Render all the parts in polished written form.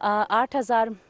8,000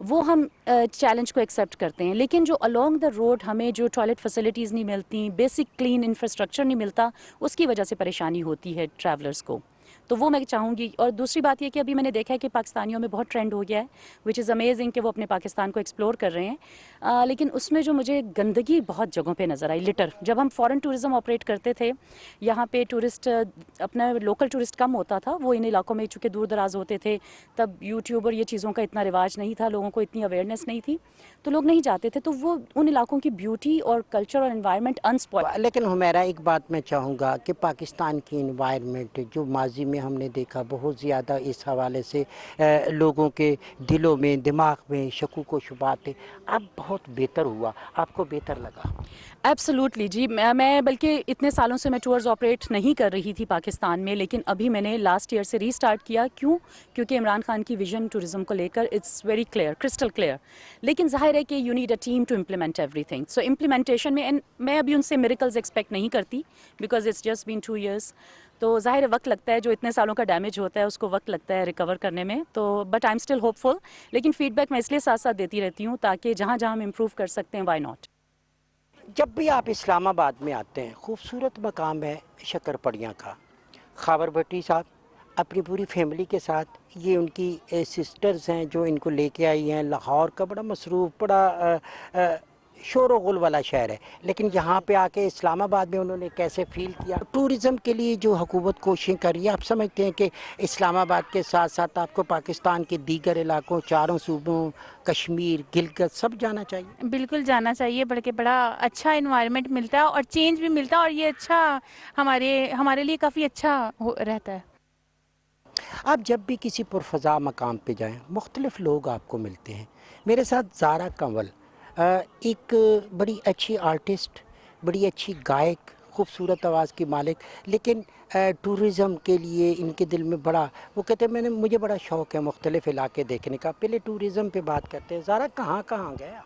وہ ہم چیلنج کو ایکسیپٹ کرتے ہیں. لیکن جو along دا روڈ ہمیں جو ٹوائلٹ فیسلٹیز نہیں ملتی, بیسک کلین انفراسٹرکچر نہیں ملتا, اس کی وجہ سے پریشانی ہوتی ہے ٹریولرس کو. تو وہ میں چاہوں گی. اور دوسری بات یہ کہ ابھی میں نے دیکھا ہے کہ پاکستانیوں میں بہت ٹرینڈ ہو گیا ہے, وچ از امیزنگ کہ وہ اپنے پاکستان کو ایکسپلور کر رہے ہیں. لیکن اس میں جو مجھے گندگی بہت جگہوں پہ نظر آئی, لٹر. جب ہم فارن ٹورزم آپریٹ کرتے تھے, یہاں پہ ٹورسٹ اپنا لوکل ٹورسٹ کم ہوتا تھا, وہ ان علاقوں میں چونکہ دور دراز ہوتے تھے, تب یوٹیوب اور یہ چیزوں کا اتنا رواج نہیں تھا, لوگوں کو اتنی اویئرنیس نہیں تھی, تو لوگ نہیں جاتے تھے. تو وہ ان علاقوں کی بیوٹی اور کلچر اور انوائرمنٹ انسپوائل. لیکن حمیرہ ایک بات میں چاہوں گا کہ پاکستان کی انوائرمنٹ جو ماضی میں ہم نے دیکھا بہت زیادہ اس حوالے سے لوگوں کے دلوں میں دماغ میں شکوک و شبہات تھے, اب بہت بہتر ہوا, آپ کو بہتر لگا؟ ایبسلیوٹلی جی. میں بلکہ اتنے سالوں سے میں ٹورز آپریٹ نہیں کر رہی تھی پاکستان میں, لیکن ابھی میں نے لاسٹ ایئر سے ری اسٹارٹ کیا. کیوں؟ کیونکہ عمران خان کی ویژن ٹورزم کو لے کر it's very clear, crystal clear. لیکن ظاہر ہے کہ you need a team to implement everything. So implementation میں ابھی ان سے میریکلز ایکسپیکٹ نہیں کرتی, because it's just been 2 years. تو ظاہر ہے وقت لگتا ہے, جو اتنے سالوں کا ڈیمیج ہوتا ہے اس کو وقت لگتا ہے ریکور کرنے میں. تو but I am still hopeful. لیکن فیڈ بیک میں اس لیے ساتھ ساتھ دیتی رہتی ہوں تاکہ جہاں جہاں ہم امپروو کر سکتے ہیں, وائی ناٹ. جب بھی آپ اسلام آباد میں آتے ہیں, خوبصورت مقام ہے شکر پڑیاں کا. خاور بھٹی صاحب اپنی پوری فیملی کے ساتھ, یہ ان کی سسٹرز ہیں جو ان کو لے کے آئی ہیں. لاہور کا بڑا مصروف, بڑا شور و غل والا شہر ہے, لیکن یہاں پہ آ کے اسلام آباد میں انہوں نے کیسے فیل کیا؟ ٹورزم کے لیے جو حکومت کوششیں کر رہی ہے, آپ سمجھتے ہیں کہ اسلام آباد کے ساتھ ساتھ آپ کو پاکستان کے دیگر علاقوں, چاروں صوبوں, کشمیر, گلگت, سب جانا چاہیے؟ بالکل جانا چاہیے, بلکہ بڑا اچھا انوائرمنٹ ملتا ہے اور چینج بھی ملتا ہے, اور یہ اچھا ہمارے لیے کافی اچھا رہتا ہے. آپ جب بھی کسی پرفضا مقام پہ جائیں, مختلف لوگ آپ کو ملتے ہیں. میرے ساتھ زارا کنول, ایک بڑی اچھی آرٹسٹ, بڑی اچھی گائک, خوبصورت آواز کی مالک, لیکن ٹورزم کے لیے ان کے دل میں بڑا, وہ کہتے ہیں مجھے بڑا شوق ہے مختلف علاقے دیکھنے کا. پہلے ٹورزم پہ بات کرتے ہیں. زارا کہاں کہاں گیا؟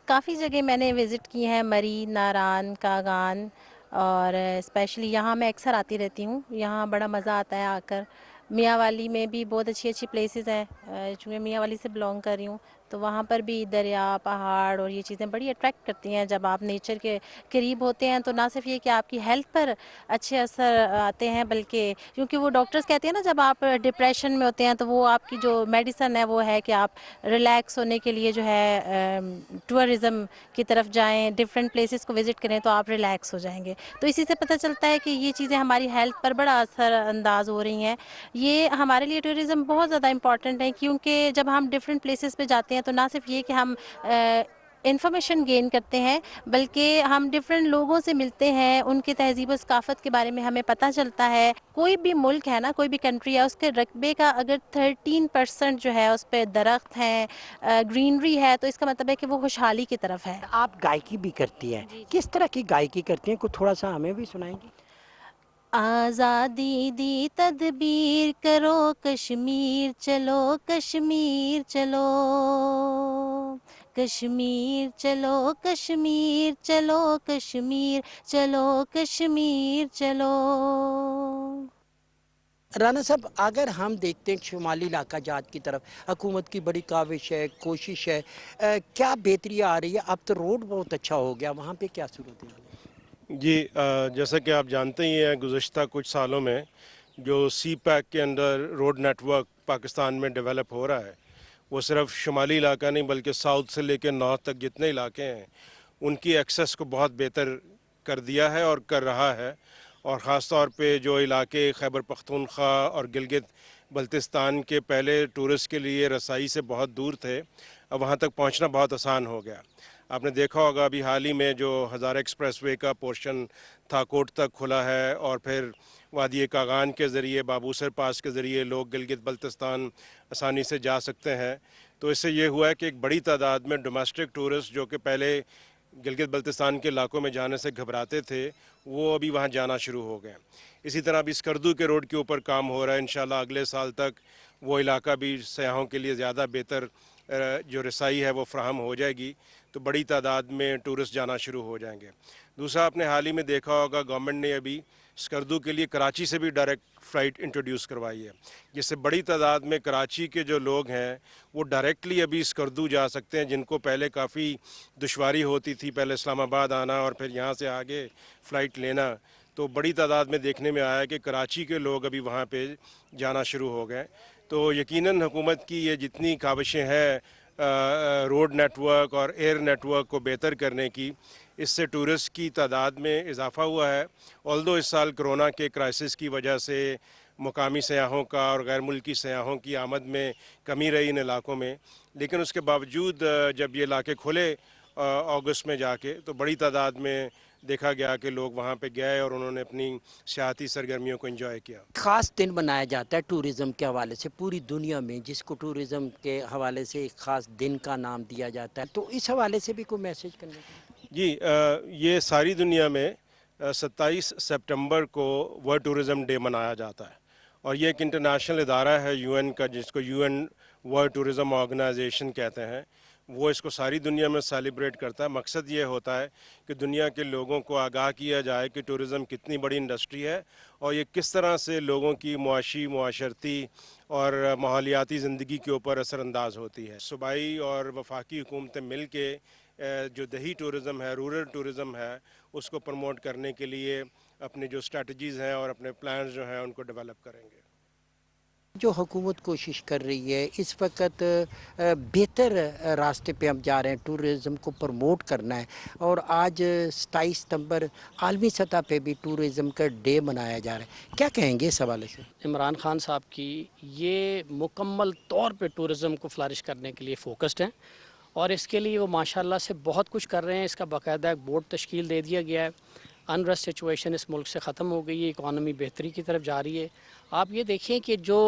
کافی جگہ میں نے وزٹ کی ہیں, مری, ناران, کاغان, اور اسپیشلی یہاں میں اکثر آتی رہتی ہوں. یہاں بڑا مزہ آتا ہے آ کر. میاں والی میں بھی بہت اچھی اچھی پلیسز ہیں, چونکہ میاں والی سے بلانگ کر رہی ہوں, تو وہاں پر بھی دریا, پہاڑ اور یہ چیزیں بڑی اٹریکٹ کرتی ہیں. جب آپ نیچر کے قریب ہوتے ہیں تو نہ صرف یہ کہ آپ کی ہیلتھ پر اچھے اثر آتے ہیں, بلکہ کیونکہ وہ ڈاکٹرز کہتے ہیں نا, جب آپ ڈپریشن میں ہوتے ہیں تو وہ آپ کی جو میڈیسن ہے وہ ہے کہ آپ ریلیکس ہونے کے لیے جو ہے ٹورزم کی طرف جائیں, ڈفرینٹ پلیسز کو وزٹ کریں تو آپ ریلیکس ہو جائیں گے. تو اسی سے پتہ چلتا ہے کہ یہ چیزیں ہماری ہیلتھ پر بڑا اثر انداز ہو رہی ہیں. یہ ہمارے لیے ٹورزم بہت زیادہ امپورٹنٹ ہے, کیونکہ جب ہم ڈفرینٹ پلیسز پہ جاتے ہیں تو نہ صرف یہ کہ ہم انفارمیشن گین کرتے ہیں, بلکہ ہم ڈفرینٹ لوگوں سے ملتے ہیں, ان کے تہذیب و ثقافت کے بارے میں ہمیں پتہ چلتا ہے. کوئی بھی ملک ہے نا, کوئی بھی کنٹری ہے, اس کے رقبے کا اگر 13% جو ہے اس پہ درخت ہیں, گرینری ہے, تو اس کا مطلب ہے کہ وہ خوشحالی کی طرف ہے. آپ گائکی بھی کرتی ہیں, کس طرح کی گائکی کرتی ہیں؟ کچھ تھوڑا سا ہمیں بھی سنائیں گی؟ آزادی دی تدبیر کرو, کشمیر چلو, کشمیر چلو, کشمیر چلو, کشمیر چلو, کشمیر چلو, کشمیر چلو. رانا صاحب, اگر ہم دیکھتے ہیں شمالی علاقہ جات کی طرف حکومت کی بڑی کاوش ہے, کوشش ہے, کیا بہتری آ رہی ہے؟ اب تو روڈ بہت اچھا ہو گیا, وہاں پہ کیا صورت ہے؟ جی, جیسا کہ آپ جانتے ہی ہیں, گزشتہ کچھ سالوں میں جو سی پیک کے اندر روڈ نیٹ ورک پاکستان میں ڈیولپ ہو رہا ہے, وہ صرف شمالی علاقہ نہیں بلکہ ساؤتھ سے لے کے نارتھ تک جتنے علاقے ہیں ان کی ایکسیس کو بہت بہتر کر دیا ہے اور کر رہا ہے. اور خاص طور پہ جو علاقے خیبر پختونخوا اور گلگت بلتستان کے پہلے ٹورسٹ کے لیے رسائی سے بہت دور تھے, اب وہاں تک پہنچنا بہت آسان ہو گیا. آپ نے دیکھا ہوگا ابھی حال ہی میں جو ہزارہ ایکسپریس وے کا پورشن تھا کوٹ تک کھلا ہے, اور پھر وادی کاغان کے ذریعے, بابوسر پاس کے ذریعے لوگ گلگت بلتستان آسانی سے جا سکتے ہیں. تو اس سے یہ ہوا ہے کہ ایک بڑی تعداد میں ڈومیسٹک ٹورسٹ جو کہ پہلے گلگت بلتستان کے علاقوں میں جانے سے گھبراتے تھے, وہ ابھی وہاں جانا شروع ہو گئے. اسی طرح ابھی اسکردو کے روڈ کے اوپر کام ہو رہا ہے, انشاءاللہ اگلے سال تک وہ علاقہ بھی سیاحوں کے لیے زیادہ بہتر جو رسائی ہے وہ فراہم ہو جائے گی, تو بڑی تعداد میں ٹورسٹ جانا شروع ہو جائیں گے. دوسرا, آپ نے حال ہی میں دیکھا ہوگا گورنمنٹ نے ابھی اسکردو کے لیے کراچی سے بھی ڈائریکٹ فلائٹ انٹروڈیوس کروائی ہے، جس سے بڑی تعداد میں کراچی کے جو لوگ ہیں وہ ڈائریکٹلی ابھی اسکردو جا سکتے ہیں، جن کو پہلے کافی دشواری ہوتی تھی پہلے اسلام آباد آنا اور پھر یہاں سے آگے فلائٹ لینا. تو بڑی تعداد میں دیکھنے میں آیا کہ کراچی کے لوگ ابھی وہاں پہ جانا شروع ہو گئے. تو یقیناً حکومت کی یہ جتنی کاوشیں ہیں روڈ نیٹ ورک اور ایئر نیٹ ورک کو بہتر کرنے کی، اس سے ٹورسٹ کی تعداد میں اضافہ ہوا ہے. آلدو اس سال کرونا کے کرائسس کی وجہ سے مقامی سیاحوں کا اور غیر ملکی سیاحوں کی آمد میں کمی رہی ان علاقوں میں، لیکن اس کے باوجود جب یہ علاقے کھلے اگست میں جا کے تو بڑی تعداد میں دیکھا گیا کہ لوگ وہاں پہ گئے اور انہوں نے اپنی سیاحتی سرگرمیوں کو انجوائے کیا. خاص دن منایا جاتا ہے ٹورزم کے حوالے سے پوری دنیا میں، جس کو ٹورزم کے حوالے سے ایک خاص دن کا نام دیا جاتا ہے، تو اس حوالے سے بھی کوئی میسج کرنے کا؟ جی، یہ ساری دنیا میں 27 سپٹمبر کو ورلڈ ٹورزم ڈے منایا جاتا ہے، اور یہ ایک انٹرنیشنل ادارہ ہے یو این کا، جس کو U N world tourism organisation کہتے ہیں. وہ اس کو ساری دنیا میں سیلیبریٹ کرتا ہے. مقصد یہ ہوتا ہے کہ دنیا کے لوگوں کو آگاہ کیا جائے کہ ٹورزم کتنی بڑی انڈسٹری ہے اور یہ کس طرح سے لوگوں کی معاشی، معاشرتی اور ماحولیاتی زندگی کے اوپر اثر انداز ہوتی ہے. صوبائی اور وفاقی حکومتیں مل کے جو دیہی ٹورزم ہے، رورل ٹورزم ہے، اس کو پروموٹ کرنے کے لیے اپنی جو اسٹریٹجیز ہیں اور اپنے پلانز جو ہیں ان کو ڈیولپ کریں گے. جو حکومت کوشش کر رہی ہے اس وقت بہتر راستے پہ ہم جا رہے ہیں، ٹورزم کو پروموٹ کرنا ہے، اور آج 27 ستمبر عالمی سطح پہ بھی ٹورزم کا ڈے منایا جا رہا ہے. کیا کہیں گے اس حوالے سے؟ عمران خان صاحب کی یہ مکمل طور پہ ٹورزم کو فلارش کرنے کے لیے فوکسڈ ہیں، اور اس کے لیے وہ ماشاءاللہ سے بہت کچھ کر رہے ہیں. اس کا باقاعدہ ایک بورڈ تشکیل دے دیا گیا ہے. انریسٹ سچویشن اس ملک سے ختم ہو گئی ہے، اکانومی بہتری کی طرف جا رہی ہے. آپ یہ دیکھیں کہ جو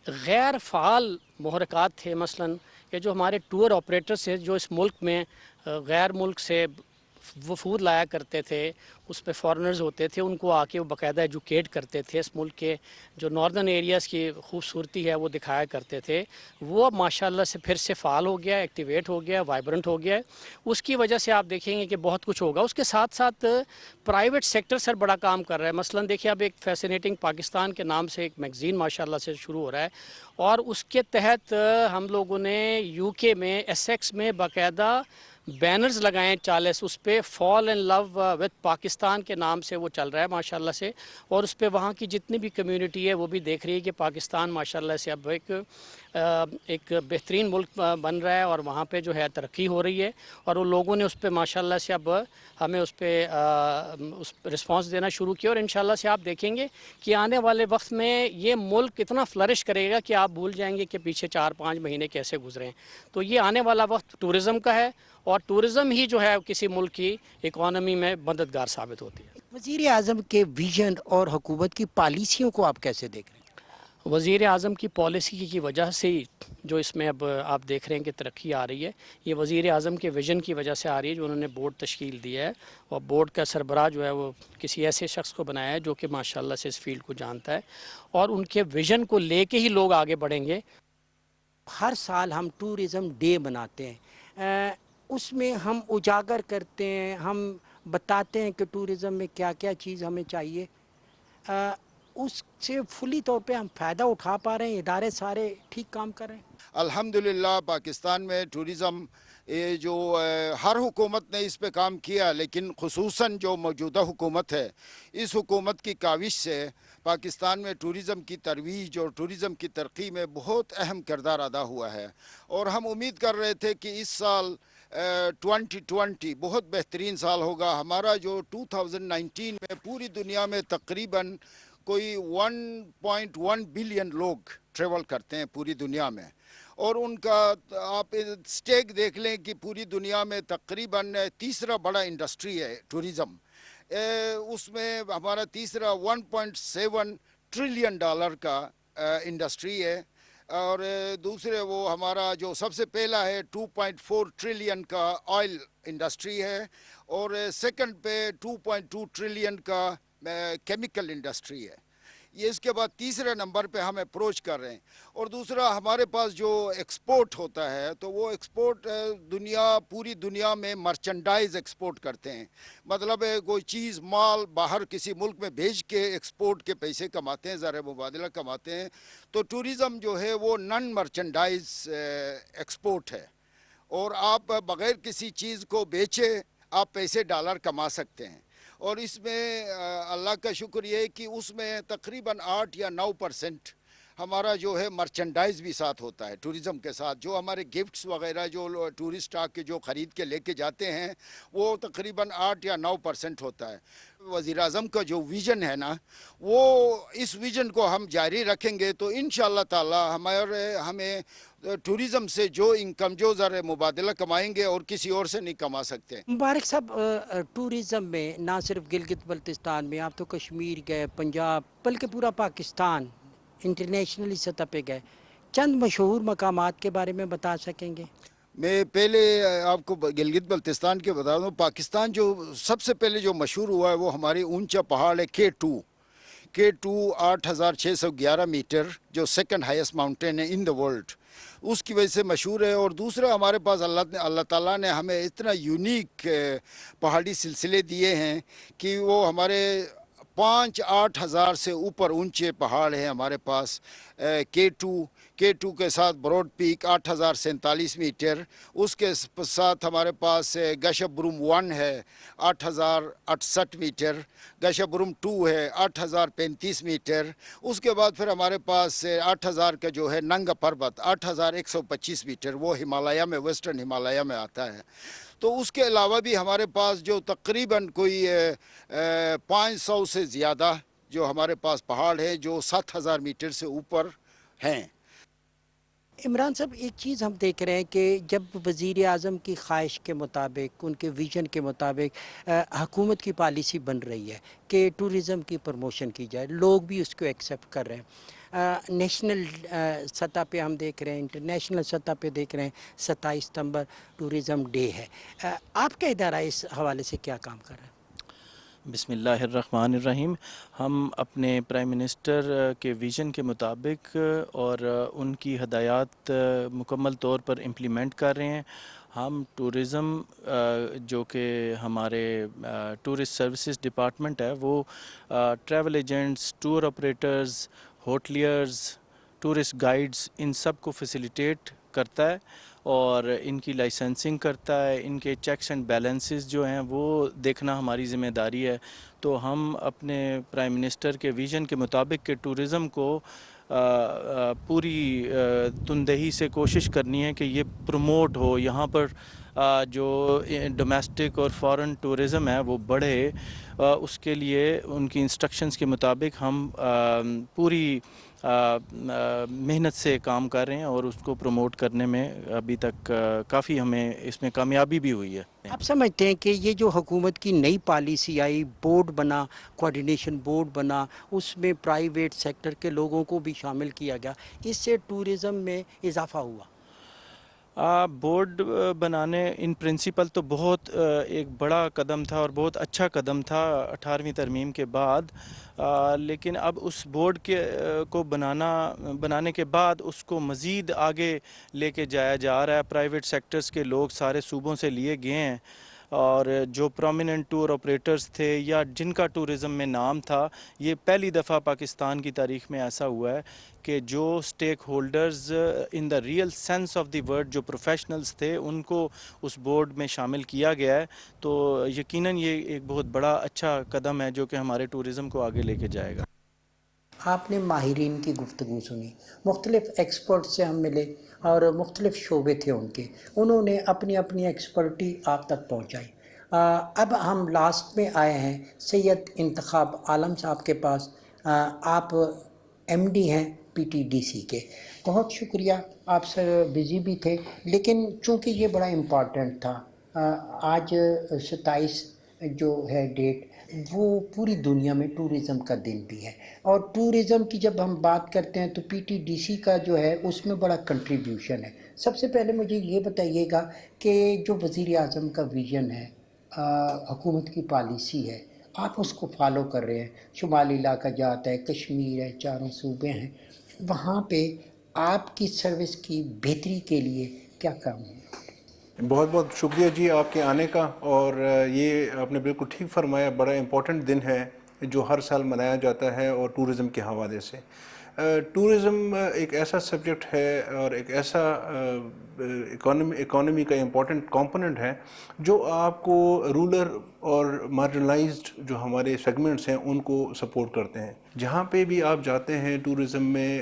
غیر فعال محرکات تھے، مثلا کہ جو ہمارے ٹور آپریٹرز ہیں جو اس ملک میں غیر ملک سے وفود لایا کرتے تھے، اس پہ فارنرز ہوتے تھے، ان کو آ کے وہ باقاعدہ ایجوکیٹ کرتے تھے، اس ملک کے جو ناردرن ایریاز کی خوبصورتی ہے وہ دکھایا کرتے تھے، وہ ماشاءاللہ سے پھر سے فعال ہو گیا، ایکٹیویٹ ہو گیا، وائبرنٹ ہو گیا. اس کی وجہ سے آپ دیکھیں گے کہ بہت کچھ ہوگا. اس کے ساتھ ساتھ پرائیویٹ سیکٹر سر بڑا کام کر رہا ہے. مثلا دیکھیں اب ایک فیسینیٹنگ پاکستان کے نام سے ایک میگزین ماشاءاللہ سے شروع ہو رہا ہے، اور اس کے تحت ہم لوگوں نے یو کے میں ایسیکس میں باقاعدہ بینرز لگائیں 40، اس پہ فال ان لو وتھ پاکستان کے نام سے وہ چل رہا ہے ماشاءاللہ سے. اور اس پہ وہاں کی جتنی بھی کمیونٹی ہے وہ بھی دیکھ رہی ہے کہ پاکستان ماشاءاللہ سے اب ایک بہترین ملک بن رہا ہے، اور وہاں پہ جو ہے ترقی ہو رہی ہے، اور وہ لوگوں نے اس پہ ماشاءاللہ سے اب ہمیں اس پہ رسپانس دینا شروع کیا. اور انشاءاللہ سے آپ دیکھیں گے کہ آنے والے وقت میں یہ ملک اتنا فلرش کرے گا کہ آپ بھول جائیں گے کہ پیچھے 4-5 مہینے کیسے گزرے ہیں. تو یہ آنے والا وقت ٹورزم کا ہے، اور ٹورزم ہی جو ہے کسی ملک کی اکانومی میں مددگار ثابت ہوتی ہے. وزیر اعظم کے ویژن اور حکومت کی پالیسیوں کو آپ کیسے دیکھ رہے ہیں؟ وزیر اعظم کی پالیسی کی وجہ سے ہی جو اس میں اب آپ دیکھ رہے ہیں کہ ترقی آ رہی ہے، یہ وزیر اعظم کے ویژن کی وجہ سے آ رہی ہے. جو انہوں نے بورڈ تشکیل دیا ہے، اور بورڈ کا سربراہ جو ہے وہ کسی ایسے شخص کو بنایا ہے جو کہ ماشاءاللہ سے اس فیلڈ کو جانتا ہے، اور ان کے ویژن کو لے کے ہی لوگ آگے بڑھیں گے. ہر سال ہم ٹورزم ڈے مناتے ہیں، اس میں ہم اجاگر کرتے ہیں، ہم بتاتے ہیں کہ ٹورزم میں کیا کیا چیز ہمیں چاہیے. اس سے فلی طور پہ ہم فائدہ اٹھا پا رہے ہیں؟ ادارے سارے ٹھیک کام کر رہے ہیں؟ الحمدللہ پاکستان میں ٹورزم جو ہر حکومت نے اس پہ کام کیا، لیکن خصوصاً جو موجودہ حکومت ہے، اس حکومت کی کاوش سے پاکستان میں ٹورزم کی ترویج اور ٹورزم کی ترقی میں بہت اہم کردار ادا ہوا ہے. اور ہم امید کر رہے تھے کہ اس سال 2020 بہت بہترین سال ہوگا. ہمارا جو 2019 میں پوری دنیا میں تقریباً کوئی 1.1 بلین لوگ ٹریول کرتے ہیں پوری دنیا میں، اور ان کا آپ سٹیک دیکھ لیں کہ پوری دنیا میں تقریباً تیسرا بڑا انڈسٹری ہے ٹورزم. اس میں ہمارا تیسرا 1.7 ٹریلین ڈالر کا انڈسٹری ہے، اور دوسرے وہ ہمارا جو سب سے پہلا ہے 2.4 ٹریلین کا آئل انڈسٹری ہے، اور سیکنڈ پہ 2.2 ٹریلین کا کیمیکل انڈسٹری ہے. یہ اس کے بعد تیسرے نمبر پہ ہم اپروچ کر رہے ہیں. اور دوسرا ہمارے پاس جو ایکسپورٹ ہوتا ہے تو وہ ایکسپورٹ پوری دنیا میں مرچنڈائز ایکسپورٹ کرتے ہیں. مطلب ہے کوئی چیز مال باہر کسی ملک میں بھیج کے ایکسپورٹ کے پیسے کماتے ہیں, زر مبادلہ کماتے ہیں. تو ٹورزم جو ہے وہ نن مرچنڈائز ایکسپورٹ ہے, اور آپ بغیر کسی چیز کو بیچے آپ پیسے ڈالر کما سکتے ہیں. اور اس میں اللہ کا شکر یہ ہے کہ اس میں تقریباً 8 یا 9% ہمارا جو ہے مرچنڈائز بھی ساتھ ہوتا ہے ٹورزم کے ساتھ. جو ہمارے گفٹس وغیرہ جو ٹورسٹ آ کے جو خرید کے لے کے جاتے ہیں وہ تقریباً 8 یا 9% ہوتا ہے. وزیر اعظم کا جو ویژن ہے نا, وہ اس ویژن کو ہم جاری رکھیں گے تو انشاءاللہ تعالی ہمیں ٹورزم سے جو انکم جو زر مبادلہ کمائیں گے اور کسی اور سے نہیں کما سکتے. مبارک صاحب, ٹورزم میں نہ صرف گلگت بلتستان میں, آپ تو کشمیر گئے, پنجاب, بلکہ پورا پاکستان انٹرنیشنلی سطح پہ گئے, چند مشہور مقامات کے بارے میں بتا سکیں گے؟ میں پہلے آپ کو گلگت بلتستان کے بتا دوں. پاکستان جو سب سے پہلے جو مشہور ہوا ہے وہ ہماری اونچا پہاڑ ہے K2 8,611 میٹر, جو سیکنڈ ہائیسٹ ماؤنٹین ہے ان دا ورلڈ, اس کی وجہ سے مشہور ہے. اور دوسرا ہمارے پاس اللہ تعالیٰ نے ہمیں اتنا یونیک پہاڑی سلسلے دیے ہیں کہ وہ ہمارے 5-8 ہزار سے اوپر اونچے پہاڑ ہیں ہمارے پاس. K2 کے ساتھ بروڈ پیک 8,047 میٹر, اس کے ساتھ ہمارے پاس گشبروم 1 ہے 8,068 میٹر, گشبروم 2 ہے 8,035 میٹر. اس کے بعد پھر ہمارے پاس 8,000 کا جو ہے ننگا پربت 8,125 میٹر, وہ ہمالیہ میں, ویسٹرن ہمالیہ میں آتا ہے. تو اس کے علاوہ بھی ہمارے پاس جو تقریباً کوئی 500 سے زیادہ جو ہمارے پاس پہاڑ ہیں جو 7,000 میٹر سے اوپر ہیں. عمران صاحب, ایک چیز ہم دیکھ رہے ہیں کہ جب وزیر اعظم کی خواہش کے مطابق, ان کے ویژن کے مطابق حکومت کی پالیسی بن رہی ہے کہ ٹورزم کی پروموشن کی جائے, لوگ بھی اس کو ایکسیپٹ کر رہے ہیں. نیشنل سطح پہ ہم دیکھ رہے ہیں, انٹرنیشنل سطح پہ دیکھ رہے ہیں, 27 ستمبر ٹورزم ڈے ہے. آپ کا ادارہ اس حوالے سے کیا کام کر رہا ہے؟ بسم اللہ الرحمن الرحیم. ہم اپنے پرائم منسٹر کے ویژن کے مطابق اور ان کی ہدایات مکمل طور پر امپلیمنٹ کر رہے ہیں. ہم ٹورزم جو کہ ہمارے ٹورسٹ سروسز ڈپارٹمنٹ ہے, وہ travel agents, tour operators, hoteliers, tourist guides, ان سب کو فیسیلیٹیٹ کرتا ہے اور ان کی لائسنسنگ کرتا ہے. ان کے چیکس اینڈ بیلنسز جو ہیں وہ دیکھنا ہماری ذمہ داری ہے. تو ہم اپنے پرائم منسٹر کے ویژن کے مطابق کہ ٹورزم کو پوری تندہی سے کوشش کرنی ہے کہ یہ پروموٹ ہو, یہاں پر جو ڈومیسٹک اور فارن ٹورزم ہے وہ بڑھے. اس کے لیے ان کی انسٹرکشنز کے مطابق ہم پوری محنت سے کام کر رہے ہیں اور اس کو پروموٹ کرنے میں ابھی تک کافی ہمیں اس میں کامیابی بھی ہوئی ہے. آپ سمجھتے ہیں کہ یہ جو حکومت کی نئی پالیسی آئی, بورڈ بنا, کوارڈینیشن بورڈ بنا, اس میں پرائیویٹ سیکٹر کے لوگوں کو بھی شامل کیا گیا, اس سے ٹورزم میں اضافہ ہوا؟ بورڈ بنانے ان پرنسپل تو بہت ایک بڑا قدم تھا اور بہت اچھا قدم تھا 18ویں ترمیم کے بعد, لیکن اب اس بورڈ کو بنانے کے بعد اس کو مزید آگے لے کے جایا جا رہا ہے. پرائیویٹ سیکٹرز کے لوگ سارے صوبوں سے لیے گئے ہیں اور جو پرومیننٹ ٹور آپریٹرز تھے یا جن کا ٹورزم میں نام تھا, یہ پہلی دفعہ پاکستان کی تاریخ میں ایسا ہوا ہے کہ جو stakeholders in the real sense of the word, جو پروفیشنلز تھے, ان کو اس بورڈ میں شامل کیا گیا ہے. تو یقیناً یہ ایک بہت بڑا اچھا قدم ہے جو کہ ہمارے ٹورزم کو آگے لے کے جائے گا. آپ نے ماہرین کی گفتگو سنی, مختلف ایکسپرٹ سے ہم ملے اور مختلف شعبے تھے ان کے, انہوں نے اپنی اپنی ایکسپرٹی آپ تک پہنچائی. اب ہم لاسٹ میں آئے ہیں سید انتخاب عالم صاحب کے پاس. آپ MD ہیں PTDC کے. بہت شکریہ, آپ سے بزی بھی تھے لیکن چونکہ یہ بڑا امپارٹنٹ تھا. آج 27 جو ہے ڈیٹ, وہ پوری دنیا میں ٹورزم کا دن بھی ہے, اور ٹورزم کی جب ہم بات کرتے ہیں تو PTDC کا جو ہے اس میں بڑا کنٹریبیوشن ہے. سب سے پہلے مجھے یہ بتائیے گا کہ جو وزیر اعظم کا ویژن ہے, حکومت کی پالیسی ہے, آپ اس کو فالو کر رہے ہیں. شمالی علاقہ جاتا ہے، کشمیر ہے، چاروں صوبے ہیں، وہاں پہ آپ کی سروس کی بہتری کے لیے کیا کام ہے؟ بہت بہت شکریہ جی آپ کے آنے کا. اور یہ آپ نے بالکل ٹھیک فرمایا، بڑا امپورٹنٹ دن ہے جو ہر سال منایا جاتا ہے، اور ٹورزم کے حوالے سے. ٹورزم ایک ایسا سبجیکٹ ہے اور ایک ایسا اکانومی کا امپورٹنٹ کمپوننٹ ہے جو آپ کو رولر اور مارجنلائزڈ جو ہمارے سیگمنٹس ہیں ان کو سپورٹ کرتے ہیں. جہاں پہ بھی آپ جاتے ہیں ٹورزم میں،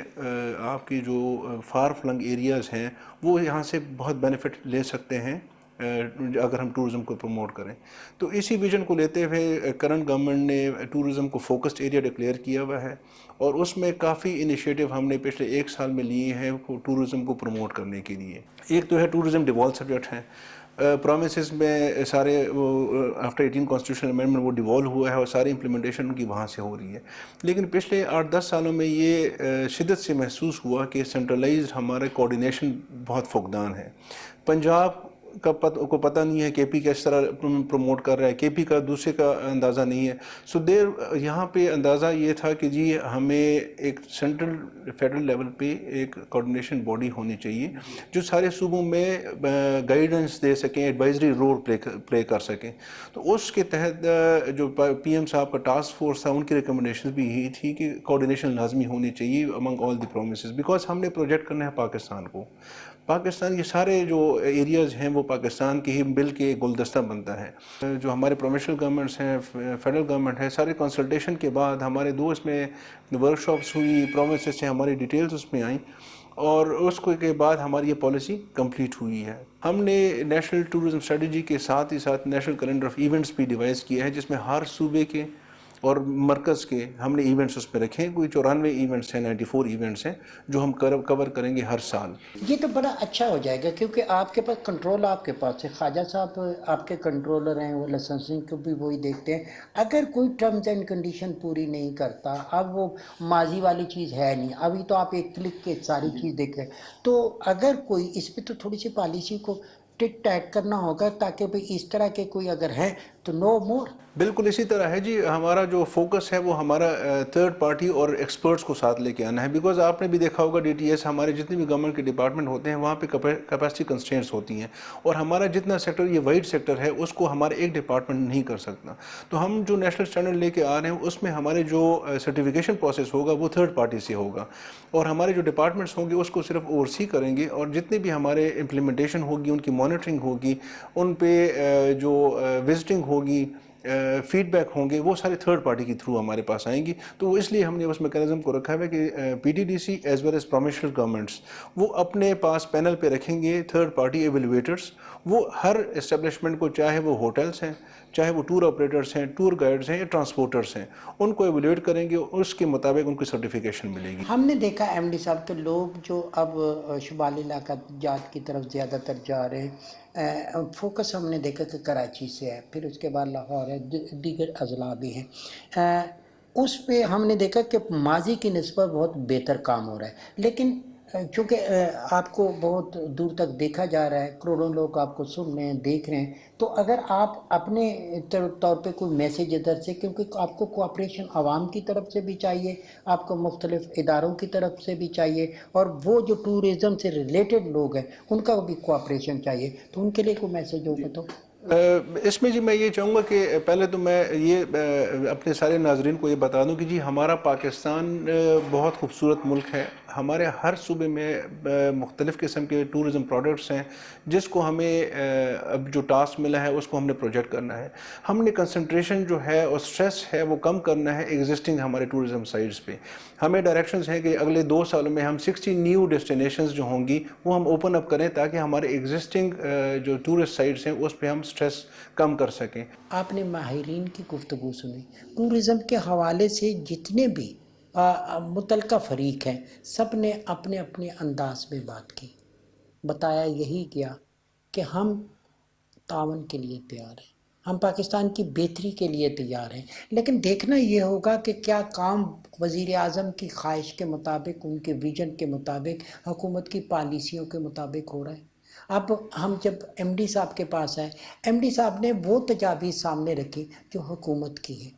آپ کی جو فار فلنگ ایریاز ہیں وہ یہاں سے بہت بینیفٹ لے سکتے ہیں اگر ہم ٹورزم کو پروموٹ کریں. تو اسی ویژن کو لیتے ہوئے کرنٹ گورنمنٹ نے ٹورزم کو فوکسڈ ایریا ڈکلیئر کیا ہوا ہے، اور اس میں کافی انیشیٹو ہم نے پچھلے 1 سال میں لیے ہیں ٹورزم کو پروموٹ کرنے کے لیے. ایک تو ہے ٹورزم ڈیوالو سبجیکٹ ہے. پرومسز میں سارے آفٹر 18 کانسٹیٹیوشنل امینڈمنٹ وہ ڈیوالو ہوا ہے، اور ساری امپلیمنٹیشن ان کی وہاں سے ہو رہی ہے. لیکن پچھلے 8-10 سالوں میں یہ شدت سے محسوس ہوا کہ سینٹرلائزڈ ہمارے کوآرڈینیشن بہت فقدان ہے. پنجاب کو پتہ نہیں ہے کے پی کس طرح پروموٹ کر رہا ہے، کے پی کا دوسرے کا اندازہ نہیں ہے. سو دیر یہاں پہ اندازہ یہ تھا کہ جی ہمیں ایک سینٹرل فیڈرل لیول پہ ایک کوآرڈینیشن باڈی ہونی چاہیے جو سارے صوبوں میں گائیڈنس دے سکیں، ایڈوائزری رول پلے کر سکیں. تو اس کے تحت جو پی ایم صاحب کا ٹاسک فورس تھا ان کی ریکمنڈیشن بھی یہی تھی کہ کوآرڈینیشن لازمی ہونی چاہیے امنگ آل دی پرومسز، بیکاز ہم نے پروجیکٹ کرنا ہے پاکستان کو. پاکستان یہ سارے جو ایریاز ہیں وہ پاکستان کے ہی مل کے گلدستہ بنتا ہے. جو ہمارے پروونشل گورنمنٹس ہیں، فیڈرل گورنمنٹ ہے، سارے کنسلٹیشن کے بعد ہمارے 2 اس میں ورکشاپس ہوئی، پروونسز سے ہماری ڈیٹیلز اس میں آئیں، اور اس کے بعد ہماری یہ پالیسی کمپلیٹ ہوئی ہے. ہم نے نیشنل ٹورزم اسٹریٹجی کے ساتھ ہی ساتھ نیشنل کیلنڈر آف ایونٹس بھی ڈیوائز کیا ہے، جس میں ہر صوبے کے اور مرکز کے ہم نے ایونٹس اس پہ رکھے ہیں. کوئی 94 ایونٹس ہیں، 94 ایونٹس ہیں جو ہم کور کریں گے ہر سال. یہ تو بڑا اچھا ہو جائے گا کیونکہ آپ کے پاس کنٹرول، آپ کے پاس ہے. خواجہ صاحب آپ کے کنٹرولر ہیں، وہ لائسنسنگ کو بھی وہی دیکھتے ہیں. اگر کوئی ٹرمز اینڈ کنڈیشن پوری نہیں کرتا، اب وہ ماضی والی چیز ہے نہیں، ابھی تو آپ ایک کلک کے ساری چیز دیکھ رہے ہیں. تو اگر کوئی اس پہ تو تھوڑی سی پالیسی کو ٹک ٹیک کرنا ہوگا تاکہ بھئی اس طرح کے کوئی اگر ہے تو نو مور. بالکل اسی طرح ہے جی. ہمارا جو فوکس ہے وہ ہمارا تھرڈ پارٹی اور ایکسپرٹس کو ساتھ لے کے آنا ہے. بیکاز آپ نے بھی دیکھا ہوگا ڈی ٹی ایس ہمارے جتنے بھی گورنمنٹ کے ڈپارٹمنٹ ہوتے ہیں وہاں پہ کیپیسٹی کنسٹرینٹس ہوتی ہیں، اور ہمارا جتنا سیکٹر یہ وائڈ سیکٹر ہے اس کو ہمارا ایک ڈپارٹمنٹ نہیں کر سکتا. تو ہم جو نیشنل اسٹینڈرڈ لے کے آ رہے ہیں اس میں ہمارے جو سرٹیفکیشن پروسیس ہوگا وہ تھرڈ پارٹی سے ہوگا، اور ہمارے جو ڈپارٹمنٹس ہوں گے اس کو صرف اوورسی کریں گے، اور جتنے بھی ہمارے امپلیمنٹیشن ہوگی ان کی مانیٹرنگ ہوگی، ان پہ جو وزٹنگ ہوگی، فیڈ بیک ہوں گے، وہ سارے تھرڈ پارٹی کے تھرو ہمارے پاس آئیں گی. تو اس لیے ہم نے اس میکینزم کو رکھا ہے کہ P T D C as well as provincial governments وہ اپنے پاس پینل پہ رکھیں گے تھرڈ پارٹی ایویلویٹرس. وہ ہر اسٹیبلشمنٹ کو، چاہے وہ ہوٹلس ہیں، چاہے وہ ٹور آپریٹرس ہیں، ٹور گائیڈز ہیں یا ٹرانسپورٹرس ہیں، ان کو ایویلویٹ کریں گے، اس کے مطابق ان کو سرٹیفکیشن ملے گی. ہم نے دیکھا ایم ڈی صاحب کے لوگ جو اب شمالی علاقہ جات کی طرف زیادہ تر جا رہے ہیں، فوکس ہم نے دیکھا کہ کراچی سے ہے، پھر اس کے بعد لاہور ہے، دیگر اضلاع بھی ہیں. اس پہ ہم نے دیکھا کہ ماضی کی نسبت بہت بہتر کام ہو رہا ہے. لیکن چونکہ آپ کو بہت دور تک دیکھا جا رہا ہے، کروڑوں لوگ آپ کو سن رہے ہیں، دیکھ رہے ہیں، تو اگر آپ اپنے طور پہ کوئی میسیج ادھر سے، کیونکہ آپ کو کوآپریشن عوام کی طرف سے بھی چاہیے، آپ کو مختلف اداروں کی طرف سے بھی چاہیے، اور وہ جو ٹورزم سے ریلیٹڈ لوگ ہیں ان کا بھی کوآپریشن چاہیے، تو ان کے لیے کوئی میسیج ہوگا تو؟ اس میں جی میں یہ چاہوں گا کہ پہلے تو میں یہ اپنے سارے ناظرین کو یہ بتا دوں کہ جی ہمارا پاکستان بہت خوبصورت ملک ہے. ہمارے ہر صوبے میں مختلف قسم کے ٹورزم پروڈکٹس ہیں جس کو ہمیں اب جو ٹاسک ملا ہے اس کو ہم نے پروجیکٹ کرنا ہے. ہم نے کنسنٹریشن جو ہے اور سٹریس ہے وہ کم کرنا ہے ایگزسٹنگ ہمارے ٹورزم سائٹس پہ. ہمیں ڈائریکشنز ہیں کہ اگلے 2 سالوں میں ہم 60 نیو ڈیسٹینیشنز جو ہوں گی وہ ہم اوپن اپ کریں تاکہ ہمارے ایگزسٹنگ جو ٹورسٹ سائٹس ہیں اس پہ ہم سٹریس کم کر سکیں. آپ نے ماہرین کی گفتگو سنی، ٹورزم کے حوالے سے جتنے بھی متعلقہ فریق ہیں سب نے اپنے اپنے انداز میں بات کی، بتایا یہی کیا کہ ہم تعاون کے لیے تیار ہیں، ہم پاکستان کی بہتری کے لیے تیار ہیں. لیکن دیکھنا یہ ہوگا کہ کیا کام وزیر اعظم کی خواہش کے مطابق، ان کے ویژن کے مطابق، حکومت کی پالیسیوں کے مطابق ہو رہا ہے. اب ہم جب ایم ڈی صاحب کے پاس آئے، ایم ڈی صاحب نے وہ تجاویز سامنے رکھی جو حکومت کی ہے.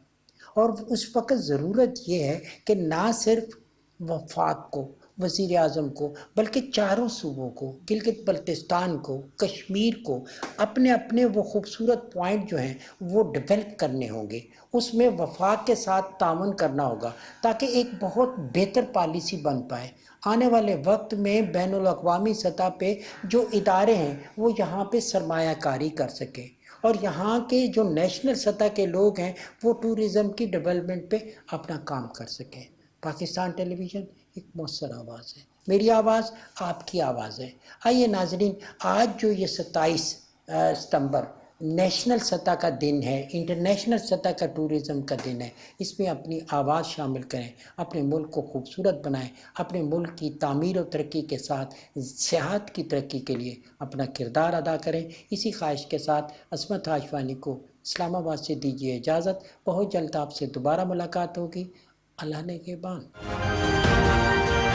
اور اس وقت ضرورت یہ ہے کہ نہ صرف وفاق کو، وزیر اعظم کو، بلکہ چاروں صوبوں کو، گلگت بلتستان کو، کشمیر کو اپنے اپنے وہ خوبصورت پوائنٹ جو ہیں وہ ڈیولپ کرنے ہوں گے. اس میں وفاق کے ساتھ تعاون کرنا ہوگا تاکہ ایک بہت بہتر پالیسی بن پائے. آنے والے وقت میں بین الاقوامی سطح پہ جو ادارے ہیں وہ یہاں پہ سرمایہ کاری کر سکیں، اور یہاں کے جو نیشنل سطح کے لوگ ہیں وہ ٹورزم کی ڈیولپمنٹ پہ اپنا کام کر سکیں. پاکستان ٹیلی ویژن ایک مؤثر آواز ہے، میری آواز آپ کی آواز ہے. آئیے ناظرین، آج جو یہ 27 ستمبر نیشنل سطح کا دن ہے، انٹرنیشنل سطح کا ٹورزم کا دن ہے، اس میں اپنی آواز شامل کریں، اپنے ملک کو خوبصورت بنائیں، اپنے ملک کی تعمیر و ترقی کے ساتھ سیاحت کی ترقی کے لیے اپنا کردار ادا کریں. اسی خواہش کے ساتھ عصمت ہاشوانی کو اسلام آباد سے دیجیے اجازت. بہت جلد آپ سے دوبارہ ملاقات ہوگی. اللہ نے کے بان.